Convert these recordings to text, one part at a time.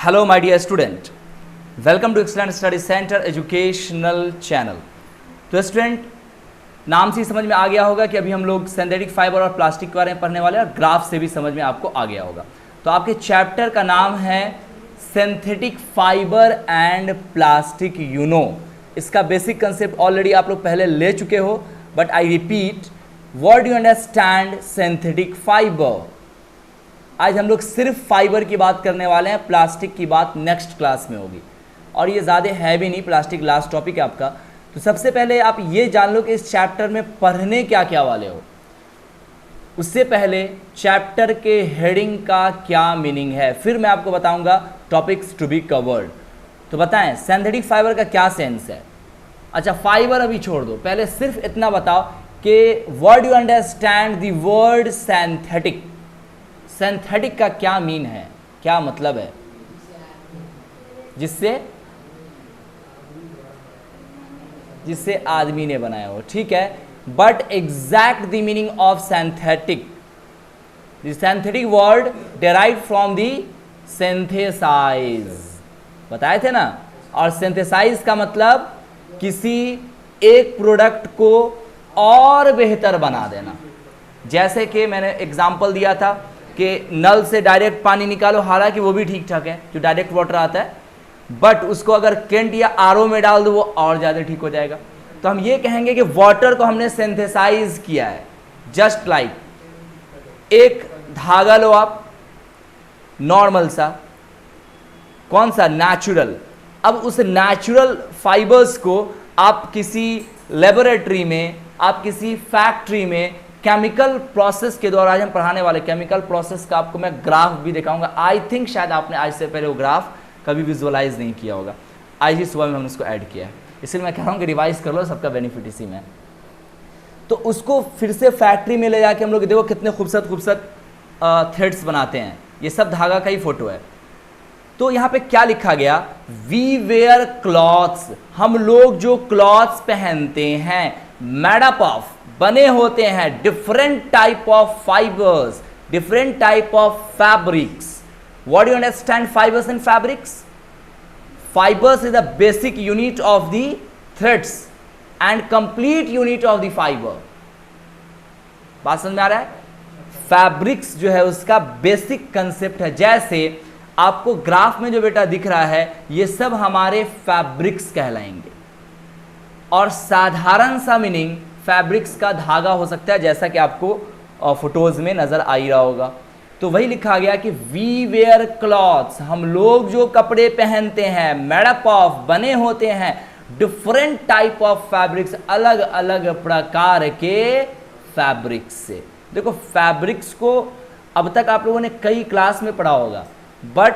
Hello my dear student, welcome to excellent study centre educational channel. तो student, नाम से ही समझ में आ गया होगा कि अभी हम लोग सिंथेटिक फाइबर और प्लास्टिक के बारे में पढ़ने वाले हैं और ग्राफ से भी समझ में आपको आ गया होगा। तो आपके चैप्टर का नाम है synthetic fibre and plastic you know. इसका बेसिक कंसेप्ट ऑलरेडी आप लोग पहले ले चुके हो, but I repeat, what do you understand synthetic fibre. आज हम लोग सिर्फ फाइबर की बात करने वाले हैं, प्लास्टिक की बात नेक्स्ट क्लास में होगी और ये ज़्यादा है भी नहीं, प्लास्टिक लास्ट टॉपिक है आपका। तो सबसे पहले आप ये जान लो कि इस चैप्टर में पढ़ने क्या क्या वाले हो। उससे पहले चैप्टर के हेडिंग का क्या मीनिंग है, फिर मैं आपको बताऊंगा टॉपिक्स टू बी कवर्ड। तो बताएं सिंथेटिक फाइबर का क्या सेंस है। अच्छा, फाइबर अभी छोड़ दो, पहले सिर्फ इतना बताओ कि what you understand the word synthetic. Synthetic का क्या मीन है, क्या मतलब है? जिससे आदमी ने बनाया हो, ठीक है। But exact the meaning of synthetic, the synthetic word derive from the synthesize, बताए थे ना। और सिंथेसाइज का मतलब किसी एक प्रोडक्ट को और बेहतर बना देना। जैसे कि मैंने एग्जांपल दिया था कि नल से डायरेक्ट पानी निकालो, हालांकि वो भी ठीक ठाक है जो डायरेक्ट वाटर आता है, बट उसको अगर केंट या आरओ में डाल दो वो और ज़्यादा ठीक हो जाएगा। तो हम ये कहेंगे कि वाटर को हमने सिंथेसाइज किया है। जस्ट लाइक एक धागा लो आप, नॉर्मल सा, कौन सा, नेचुरल। अब उस नेचुरल फाइबर्स को आप किसी लेबोरेटरी में, आप किसी फैक्ट्री में केमिकल प्रोसेस के द्वारा, आज हम पढ़ाने वाले केमिकल प्रोसेस का आपको मैं ग्राफ भी दिखाऊंगा। आई थिंक शायद आपने आज से पहले वो ग्राफ कभी विजुअलाइज नहीं किया होगा, आज ही सुबह में हमने उसको ऐड किया है, इसलिए मैं कह रहा हूँ कि रिवाइज कर लो, सबका बेनिफिट इसी में। तो उसको फिर से फैक्ट्री में ले जाके हम लोग देखो कितने खूबसूरत खूबसूरत थ्रेड्स बनाते हैं। ये सब धागा का ही फोटो है। तो यहाँ पे क्या लिखा गया, वी वेयर क्लॉथ्स, हम लोग जो क्लॉथ्स पहनते हैं, मेड अप ऑफ, बने होते हैं, different type of fibres, different type of fabrics. What you understand fibres and fabrics? Fibres is the basic unit of the threads and complete unit of the fibre. बात समझ में आ रहा है? Fabrics जो है उसका बेसिक कंसेप्ट है। जैसे आपको ग्राफ में जो बेटा दिख रहा है, ये सब हमारे फैब्रिक्स कहलाएंगे। और साधारण सा मीनिंग फैब्रिक्स का धागा हो सकता है, जैसा कि आपको फोटोज में नजर आ ही रहा होगा। तो वही लिखा गया कि वी वेयर क्लॉथ्स, हम लोग जो कपड़े पहनते हैं, मेड अप ऑफ, बने होते हैं, डिफरेंट टाइप ऑफ फैब्रिक्स, अलग अलग प्रकार के फैब्रिक्स से। देखो फैब्रिक्स को अब तक आप लोगों ने कई क्लास में पढ़ा होगा, बट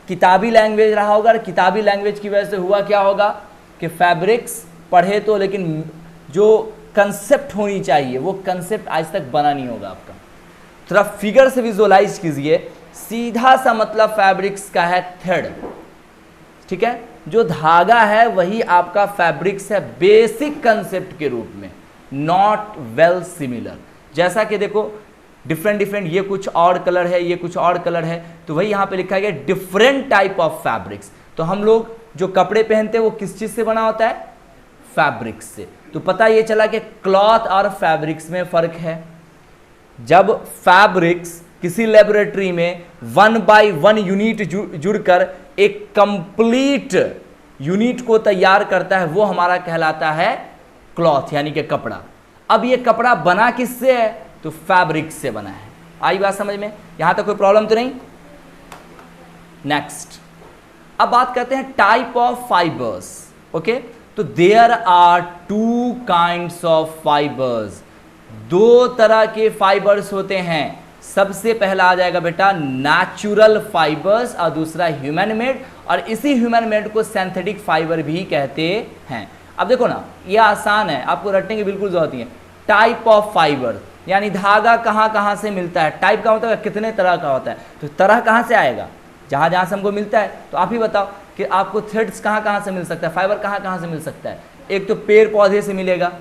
किताबी लैंग्वेज रहा होगा, और किताबी लैंग्वेज की वजह से हुआ क्या होगा कि फैब्रिक्स पढ़े तो, लेकिन जो कंसेप्ट होनी चाहिए वो कंसेप्ट आज तक बना नहीं होगा आपका। थोड़ा फिगर से विजुअलाइज कीजिए। सीधा सा मतलब फैब्रिक्स का है थ्रेड, ठीक है। जो धागा है वही आपका फैब्रिक्स है बेसिक कंसेप्ट के रूप में, नॉट वेल सिमिलर। जैसा कि देखो डिफरेंट डिफरेंट, ये कुछ और कलर है, ये कुछ और कलर है, तो वही यहाँ पे लिखा गया डिफरेंट टाइप ऑफ फैब्रिक्स। तो हम लोग जो कपड़े पहनते हैं वो किस चीज से बना होता है? फैब्रिक्स से। तो पता ये चला कि क्लॉथ और फैब्रिक्स में फर्क है। जब फैब्रिक्स किसी लेबोरेटरी में 1 by 1 यूनिट जुड़कर एक कंप्लीट यूनिट को तैयार करता है, वो हमारा कहलाता है क्लॉथ, यानी कि कपड़ा। अब ये कपड़ा बना किससे है? तो फैब्रिक्स से बना है। आई बात समझ में? यहां तक कोई प्रॉब्लम तो नहीं? नेक्स्ट, अब बात करते हैं टाइप ऑफ फाइबर्स। ओके, तो there are 2 kinds of fibres, 2 तरह के फाइबर्स होते हैं। सबसे पहला आ जाएगा बेटा नेचुरल फाइबर्स और दूसरा ह्यूमन मेड, और इसी ह्यूमन मेड को सिंथेटिक फाइबर भी कहते हैं। अब देखो ना, ये आसान है, आपको रटने की बिल्कुल जरूरत नहीं है। टाइप ऑफ फाइबर यानी धागा कहाँ कहाँ से मिलता है, टाइप का मतलब कितने तरह का होता है। तो तरह कहाँ से आएगा? जहाँ जहाँ से हमको मिलता है। तो आप ही बताओ कि आपको थ्रेड्स कहाँ कहाँ से मिल सकता है, फाइबर कहाँ कहाँ से मिल सकता है? एक तो पेड़ पौधे से मिलेगा,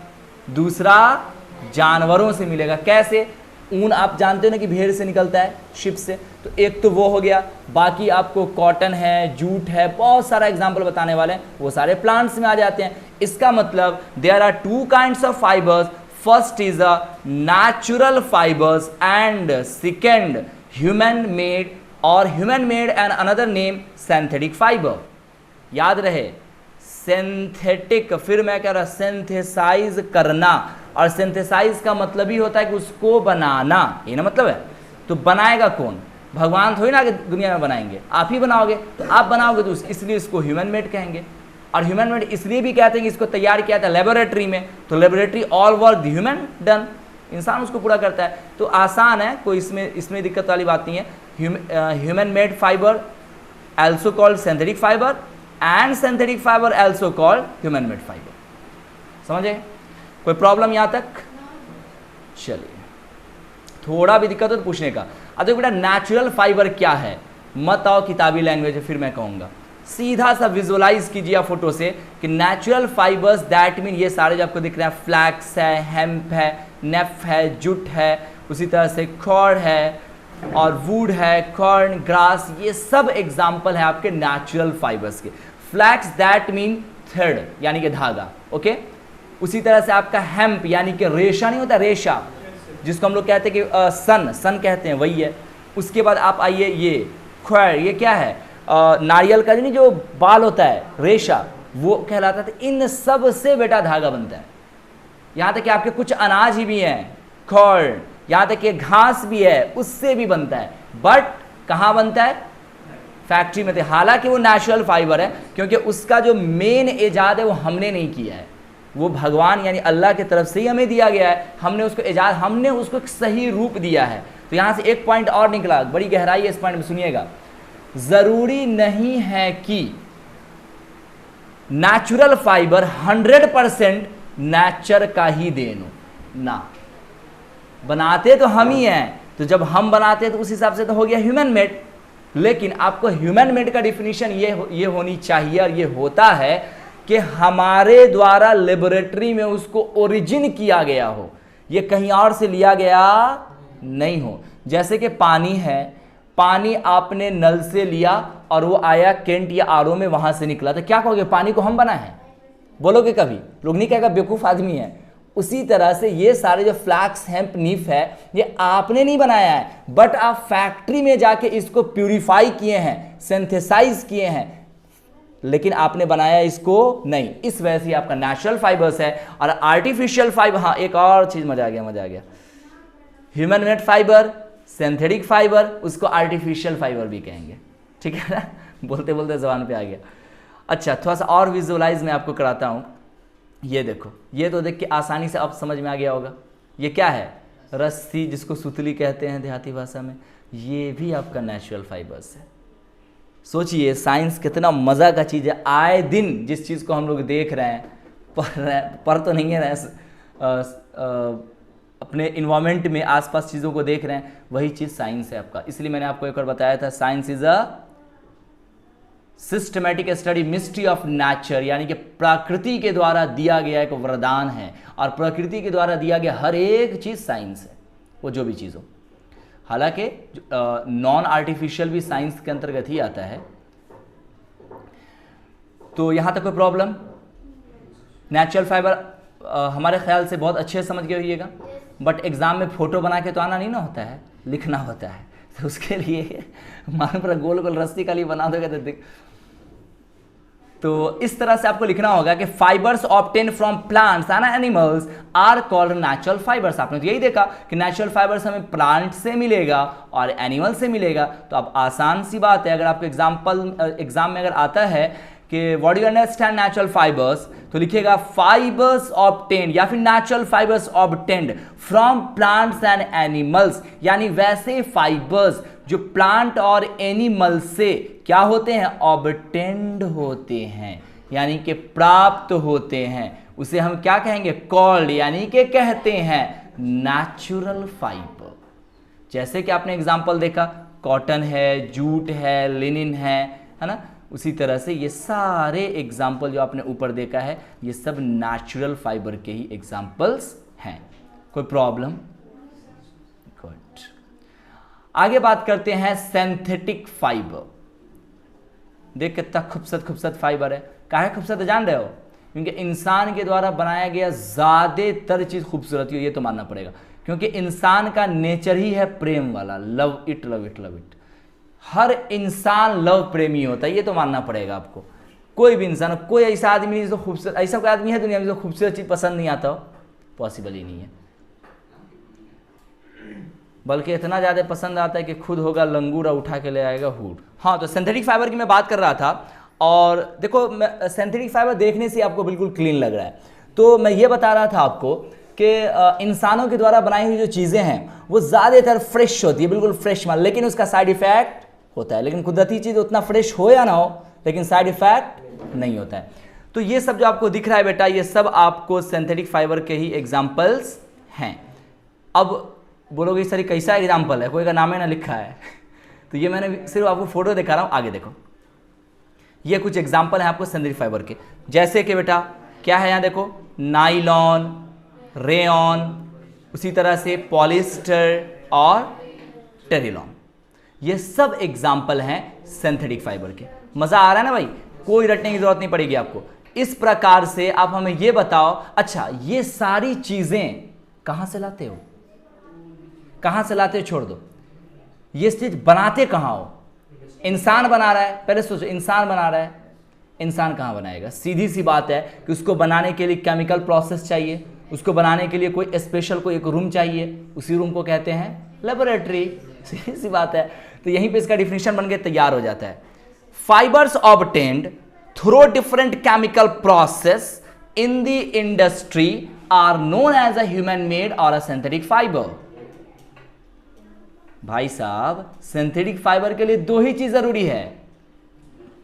दूसरा जानवरों से मिलेगा। कैसे? ऊन आप जानते हो ना कि भेड़ से निकलता है, शिप से, तो एक तो वो हो गया। बाकी आपको कॉटन है, जूट है, बहुत सारा एग्जाम्पल बताने वाले हैं, वो सारे प्लांट्स में आ जाते हैं। इसका मतलब there are two kinds of fibres, first is a natural fibres and second human made, और human made and another name synthetic fibre. याद रहे सिंथेटिक, फिर मैं कह रहा सिंथेसाइज करना, और सिंथेसाइज का मतलब ही होता है कि उसको बनाना, ये ना मतलब है। तो बनाएगा कौन? भगवान थोड़ी ना कि दुनिया में बनाएंगे, आप ही बनाओगे। तो आप बनाओगे तो इसलिए इसको ह्यूमन मेड कहेंगे। और ह्यूमन मेड इसलिए भी कहते हैं कि इसको तैयार किया था लेबोरेटरी में, तो laboratory all work human done, इंसान उसको पूरा करता है। तो आसान है, कोई इसमें दिक्कत वाली बात नहीं है। Human made fibre also called synthetic fiber and synthetic fiber also called human made fiber। समझे? कोई प्रॉब्लम यहां तक? चलिए, थोड़ा भी दिक्कत हो तो पूछने का। अब देखो बेटा, नेचुरल फाइबर क्या है? मत आओ किताबी लैंग्वेज है, फिर मैं कहूंगा। सीधा सा विजुअलाइज कीजिए फोटो से कि नेचुरल फाइबर्स दैट मीन ये सारे जो आपको दिख रहे हैं, फ्लैक्स है, हेम्प है, नेफ है, जुट है, उसी तरह से खॉर्ड है, और वुड है, कॉर्न, ग्रास, ये सब एग्जाम्पल है आपके नेचुरल फाइबर्स के। फ्लैक्स दैट मीन थ्रेड यानी कि धागा, ओके। उसी तरह से आपका हेम्प यानी कि रेशा नहीं होता, रेशा जिसको हम लोग कहते हैं कि सन कहते हैं, वही है। उसके बाद आप आइए, ये खैर, ये क्या है? नारियल का नहीं जो बाल होता है, रेशा, वो कहलाता है। इन सब से बेटा धागा बनता है। यहाँ तक कि आपके कुछ अनाज ही भी हैं, कॉर्न, यहाँ तक कि घास भी है, उससे भी बनता है। बट कहाँ बनता है? फैक्ट्री में। हालांकि वो नेचुरल फाइबर है, क्योंकि उसका जो मेन इजाद है वो हमने नहीं किया है, वो भगवान यानी अल्लाह की तरफ से ही हमें दिया गया है। हमने उसको इजाद, हमने उसको एक सही रूप दिया है। तो यहाँ से एक पॉइंट और निकला, बड़ी गहराई है इस पॉइंट में, सुनिएगा। जरूरी नहीं है कि नेचुरल फाइबर 100% नेचर का ही देन हो ना, बनाते तो हम ही हैं। तो जब हम बनाते हैं तो उस हिसाब से तो हो गया ह्यूमन मेड। लेकिन आपको ह्यूमन मेड का डिफिनीशन ये होनी चाहिए, और ये होता है कि हमारे द्वारा लेबोरेटरी में उसको ओरिजिन किया गया हो, ये कहीं और से लिया गया नहीं हो। जैसे कि पानी है, पानी आपने नल से लिया और वो आया केंट या आरओ में, वहां से निकला, तो क्या कहोगे? पानी को हम बनाए हैं बोलोगे? कभी लोग नहीं कहेगा बेवकूफ आदमी है। उसी तरह से ये सारे जो फ्लैक्स, हेम्प, नीफ है, ये आपने नहीं बनाया है, बट आप फैक्ट्री में जाके इसको प्यूरिफाई किए हैं, सिंथेसाइज किए हैं, लेकिन आपने बनाया इसको नहीं। इस वजह से आपका नेचुरल फाइबर्स है। और आर्टिफिशियल फाइबर, हाँ एक और चीज, मजा आ गया। Human made fibre, synthetic fibre, उसको आर्टिफिशियल फाइबर भी कहेंगे, ठीक है ना? बोलते बोलते जबान पे आ गया। अच्छा, थोड़ा सा और विजुअलाइज मैं आपको कराता हूँ। ये देखो, ये तो देख के आसानी से अब समझ में आ गया होगा। ये क्या है? रस्सी, जिसको सुतली कहते हैं देहाती भाषा में, ये भी आपका नेचुरल फाइबर्स है। सोचिए साइंस कितना मज़ा का चीज़ है। आए दिन जिस चीज़ को हम लोग देख रहे हैं, पर तो नहीं है, अपने इन्वायरमेंट में आसपास चीज़ों को देख रहे हैं, वही चीज़ साइंस है आपका। इसलिए मैंने आपको एक बार बताया था, science is a systematic study mystery of nature, यानी कि प्रकृति के द्वारा दिया गया एक वरदान है, और प्रकृति के द्वारा दिया गया हर एक चीज़ साइंस है, वो जो भी चीज़ हो। हालांकि नॉन आर्टिफिशियल भी साइंस के अंतर्गत ही आता है। तो यहाँ तक कोई प्रॉब्लम? नेचुरल फाइबर हमारे ख्याल से बहुत अच्छे से समझ गए होइएगा। बट एग्जाम में फोटो बना के तो आना नहीं ना होता है, लिखना होता है। तो उसके लिए मान पर गोल गोल रस्सी खाली बना दोगे तो इस तरह से आपको लिखना होगा कि fibres obtain from plants and animals are called natural fibres. आपने तो यही देखा कि नेचुरल फाइबर्स हमें प्लांट से मिलेगा और एनिमल से मिलेगा। तो अब आसान सी बात है, अगर आपको एग्जाम में अगर आता है कि what do you understand natural fibres, तो लिखिएगा फाइबर्स ऑब्टेन्ड या फिर natural fibres obtained from plants and animals, यानी वैसे फाइबर्स जो प्लांट और एनिमल से क्या होते हैं? ऑब्टेन्ड होते हैं, यानी कि प्राप्त होते हैं। उसे हम क्या कहेंगे? कॉल्ड, यानी कि कहते हैं नेचुरल फाइबर। जैसे कि आपने एग्जांपल देखा, कॉटन है, जूट है, लिनिन है ना? उसी तरह से ये सारे एग्जाम्पल जो आपने ऊपर देखा है, ये सब नेचुरल फाइबर के ही एग्जाम्पल्स हैं। कोई प्रॉब्लम? आगे बात करते हैं सिंथेटिक फाइबर। देख कितना खूबसूरत खूबसूरत फाइबर है। काहे खूबसूरत है जान रहे हो? क्योंकि इंसान के द्वारा बनाया गया ज़्यादातर चीज़ खूबसूरत ही हो, ये तो मानना पड़ेगा, क्योंकि इंसान का नेचर ही है प्रेम वाला, love it love it love it. हर इंसान लव प्रेमी होता है, ये तो मानना पड़ेगा आपको। कोई भी इंसान, कोई ऐसा आदमी नहीं जो खूबसूरत, ऐसा कोई आदमी है दुनिया में जो खूबसूरत चीज़ पसंद नहीं आता हो? पॉसिबल ही नहीं है। बल्कि इतना ज़्यादा पसंद आता है कि खुद होगा लंगूर और उठा के ले आएगा हुड। हाँ, तो सिंथेटिक फाइबर की मैं बात कर रहा था, और देखो सिंथेटिक फाइबर देखने से आपको बिल्कुल क्लीन लग रहा है। तो मैं ये बता रहा था आपको कि इंसानों के द्वारा बनाई हुई जो चीज़ें हैं वो ज़्यादातर फ्रेश होती है, बिल्कुल फ्रेश माल, लेकिन उसका साइड इफेक्ट होता है। लेकिन कुदरती चीज़ उतना फ्रेश हो या ना हो, लेकिन साइड इफेक्ट नहीं होता है। तो ये सब जो आपको दिख रहा है बेटा, ये सब आपको सिंथेटिक फाइबर के ही एग्जाम्पल्स हैं। अब बोलोगे सर कैसा एग्जाम्पल है, कोई का नाम है ना लिखा है तो ये मैंने सिर्फ आपको फोटो दिखा रहा हूँ। आगे देखो, ये कुछ एग्जाम्पल है आपको सिंथेटिक फाइबर के, जैसे कि बेटा क्या है यहाँ देखो, नाइलॉन, रेयॉन, उसी तरह से पॉलिस्टर और टेरिलॉन, ये सब एग्जाम्पल हैं सिंथेटिक फाइबर के। मज़ा आ रहा है ना भाई? कोई रटने की जरूरत नहीं पड़ेगी आपको। इस प्रकार से आप हमें ये बताओ, अच्छा ये सारी चीज़ें कहाँ से लाते हो? कहाँ से लाते हो छोड़ दो, ये चीज़ बनाते कहाँ हो? इंसान बना रहा है, पहले सोचो, इंसान बना रहा है, इंसान कहाँ बनाएगा? सीधी सी बात है कि उसको बनाने के लिए केमिकल प्रोसेस चाहिए, उसको बनाने के लिए कोई स्पेशल कोई एक रूम चाहिए, उसी रूम को कहते हैं लेबोरेटरी। सीधी सी बात है। तो यहीं पे इसका डिफिनेशन बन के तैयार हो जाता है। Fibres obtained through different chemical process in the industry are known as a human made or a synthetic fibre. भाई साहब, सिंथेटिक फाइबर के लिए दो ही चीज जरूरी है,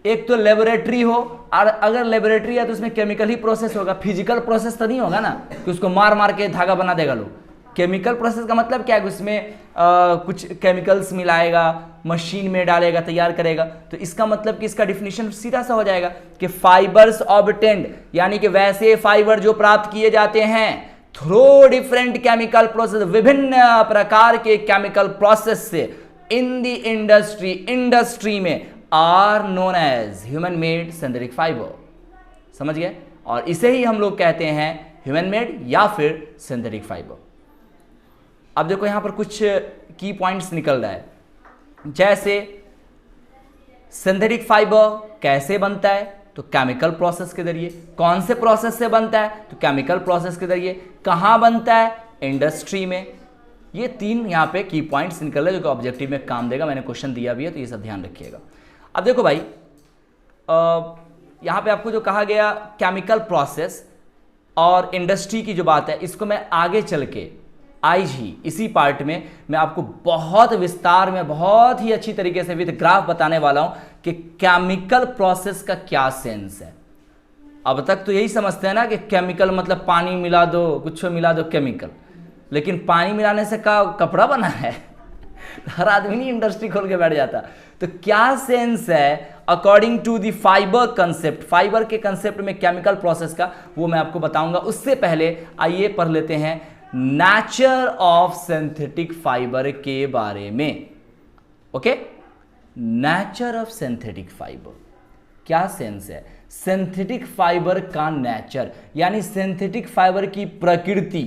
एक तो लेबोरेटरी हो, और अगर लेबोरेटरी है तो उसमें केमिकल ही प्रोसेस होगा, फिजिकल प्रोसेस तो नहीं होगा ना कि उसको मार मार के धागा बना देगा लोग। केमिकल प्रोसेस का मतलब क्या है? उसमें कुछ केमिकल्स मिलाएगा, मशीन में डालेगा, तैयार करेगा। तो इसका मतलब कि इसका डिफिनीशन सीधा सा हो जाएगा कि फाइबर्स ऑब्टेन्ड, यानी कि वैसे फाइबर जो प्राप्त किए जाते हैं थ्रू डिफरेंट केमिकल प्रोसेस, विभिन्न प्रकार के केमिकल प्रोसेस से, इन द इंडस्ट्री, इंडस्ट्री में, are known as human made synthetic fibre. समझ गए? और इसे ही हम लोग कहते हैं ह्यूमन मेड या फिर सिंथेटिक फाइबर। अब देखो यहां पर कुछ की पॉइंट्स निकल रहा है, जैसे सिंथेटिक फाइबर कैसे बनता है? तो केमिकल प्रोसेस के जरिए। कौन से प्रोसेस से बनता है? तो केमिकल प्रोसेस के जरिए। कहां बनता है? इंडस्ट्री में। ये तीन यहां पे की पॉइंट्स निकल रहे हैं जो कि ऑब्जेक्टिव में काम देगा। मैंने क्वेश्चन दिया भी है, तो ये सब ध्यान रखिएगा। अब देखो भाई, यहां पे आपको जो कहा गया केमिकल प्रोसेस और इंडस्ट्री की जो बात है, इसको मैं आगे चल के आज ही इसी पार्ट में मैं आपको बहुत विस्तार में, बहुत ही अच्छी तरीके से विद ग्राफ बताने वाला हूं कि केमिकल प्रोसेस का क्या सेंस है। अब तक तो यही समझते हैं ना कि केमिकल मतलब पानी मिला दो, कुछ मिला दो केमिकल, लेकिन पानी मिलाने से का कपड़ा बना है हर आदमी नहीं इंडस्ट्री खोल के बैठ जाता। तो क्या सेंस है according to the fibre concept, fibre के कंसेप्ट में केमिकल प्रोसेस का, वो मैं आपको बताऊंगा। उससे पहले आइए पढ़ लेते हैं नेचर ऑफ सिंथेटिक फाइबर के बारे में। Okay, nature of synthetic fibre, क्या सेंस है सिंथेटिक फाइबर का नेचर, यानी सिंथेटिक फाइबर की प्रकृति,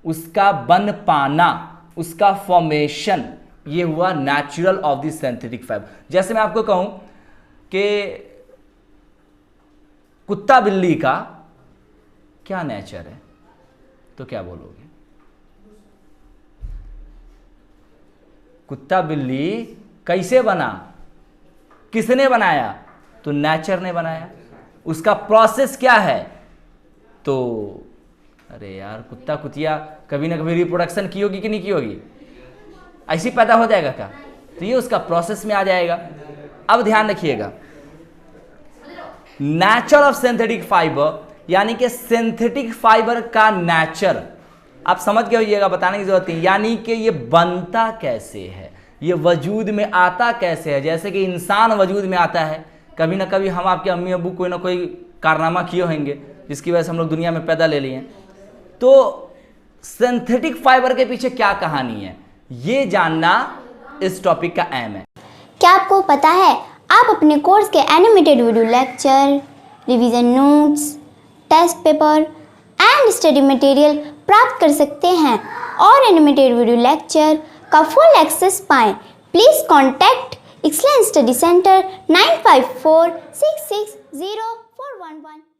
उसका बन पाना, उसका फॉर्मेशन, ये हुआ natural of the synthetic fibre. जैसे मैं आपको कहूं कि कुत्ता बिल्ली का क्या नेचर है, तो क्या बोलोगे? कुत्ता बिल्ली कैसे बना, किसने बनाया? तो नेचर ने बनाया। उसका प्रोसेस क्या है? तो अरे यार, कुत्ता कुतिया कभी ना कभी रिप्रोडक्शन की होगी कि नहीं की होगी? ऐसी पैदा हो जाएगा क्या? तो ये उसका प्रोसेस में आ जाएगा। अब ध्यान रखिएगा, नेचर ऑफ सिंथेटिक फाइबर, यानी कि सिंथेटिक फाइबर का नेचर आप समझ गए होइएगा, बताने की जरूरत नहीं। यानी कि ये बनता कैसे है, ये वजूद में आता कैसे है। जैसे कि इंसान वजूद में आता है, कभी ना कभी हम आपके अम्मी अब्बू कोई ना कोई कारनामा किए होंगे जिसकी वजह से हम लोग दुनिया में पैदा ले लिए। तो सिंथेटिक फाइबर के पीछे क्या कहानी है, ये जानना इस टॉपिक का एम है। क्या आपको पता है आप अपने कोर्स के animated video lecture, revision notes, test paper and study material प्राप्त कर सकते हैं और एनिमेटेड वीडियो लेक्चर का फुल एक्सेस पाएं? Please contact excellence study centre 9546604111।